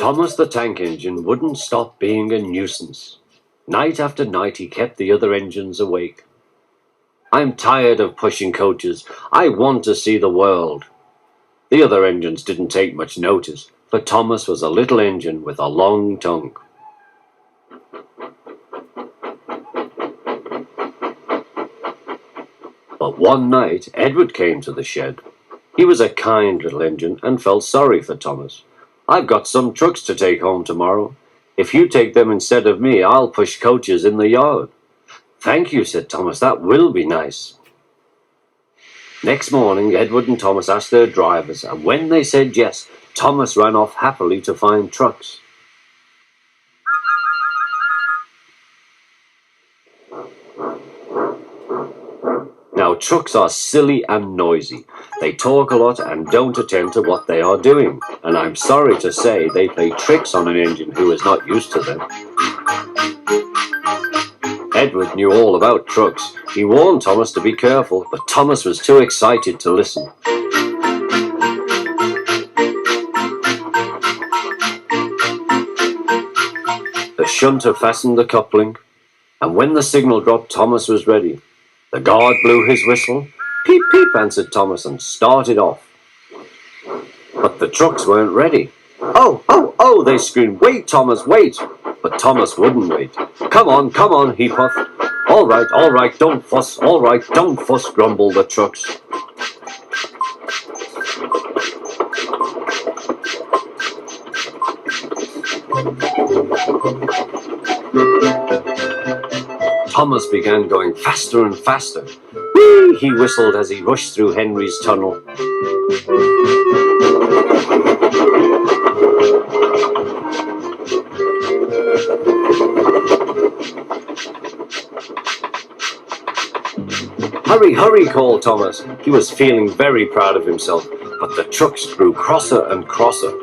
Thomas the Tank Engine wouldn't stop being a nuisance. Night after night he kept the other engines awake. "I'm tired of pushing coaches. I want to see the world." The other engines didn't take much notice, for Thomas was a little engine with a long tongue. But one night Edward came to the shed. He was a kind little engine and felt sorry for Thomas. "I've got some trucks to take home tomorrow. If you take them instead of me, I'll push coaches in the yard." "Thank you," said Thomas. "That will be nice." Next morning, Edward and Thomas asked their drivers, and when they said yes, Thomas ran off happily to find trucks. Now, trucks are silly and noisy. They talk a lot and don't attend to what they are doing. And I'm sorry to say they play tricks on an engine who is not used to them. Edward knew all about trucks. He warned Thomas to be careful, but Thomas was too excited to listen. The shunter fastened the coupling, and when the signal dropped, Thomas was ready. The guard blew his whistle. "Peep, peep," answered Thomas, and started off. But the trucks weren't ready. "Oh, oh, oh," they screamed. "Wait, Thomas, wait." But Thomas wouldn't wait. Come on, he puffed. All right, don't fuss. All right, don't fuss," grumbled the trucks. Thomas began going faster and faster. "Whee!" he whistled as he rushed through Henry's tunnel. "Hurry, hurry," called Thomas. He was feeling very proud of himself, but the trucks grew crosser and crosser.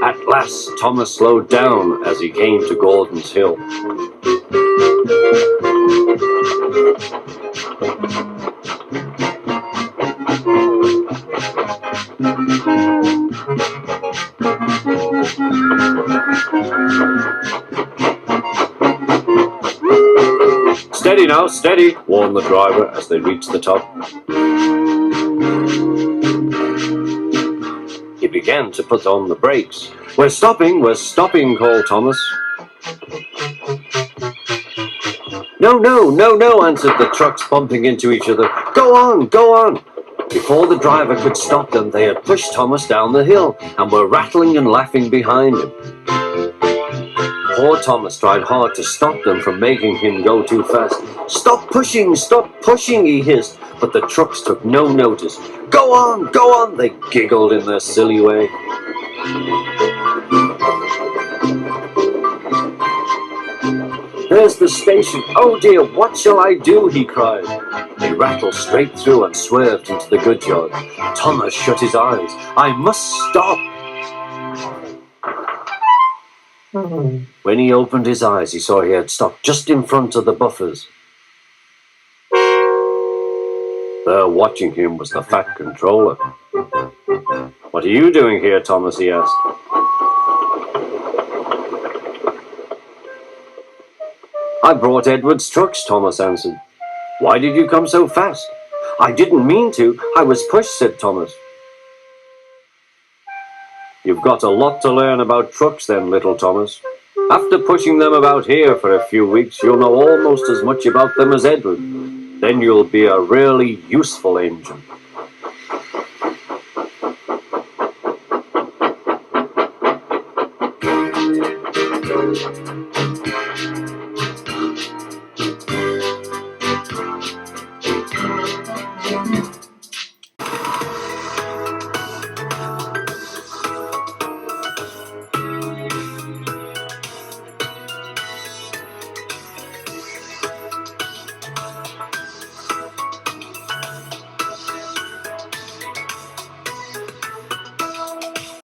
At last, Thomas slowed down as he came to Gordon's Hill. "Steady now, steady," warned the driver as they reached the top. He began to put on the brakes. We're stopping, called Thomas. No, answered the trucks, bumping into each other. Go on. Before the driver could stop them, they had pushed Thomas down the hill and were rattling and laughing behind him. Poor Thomas tried hard to stop them from making him go too fast. Stop pushing, he hissed, but the trucks took no notice. Go on, they giggled in their silly way. There's the station. Oh dear, what shall I do? He cried. They rattled straight through and swerved into the goods yard. Thomas shut his eyes. I must stop. When he opened his eyes, he saw he had stopped just in front of the buffers. There watching him was the fat controller. What are you doing here, Thomas? He asked. I brought Edward's trucks, Thomas answered. Why did you come so fast? I didn't mean to. I was pushed, said Thomas. You've got a lot to learn about trucks then, little Thomas. After pushing them about here for a few weeks, you'll know almost as much about them as Edward. Then you'll be a really useful engine.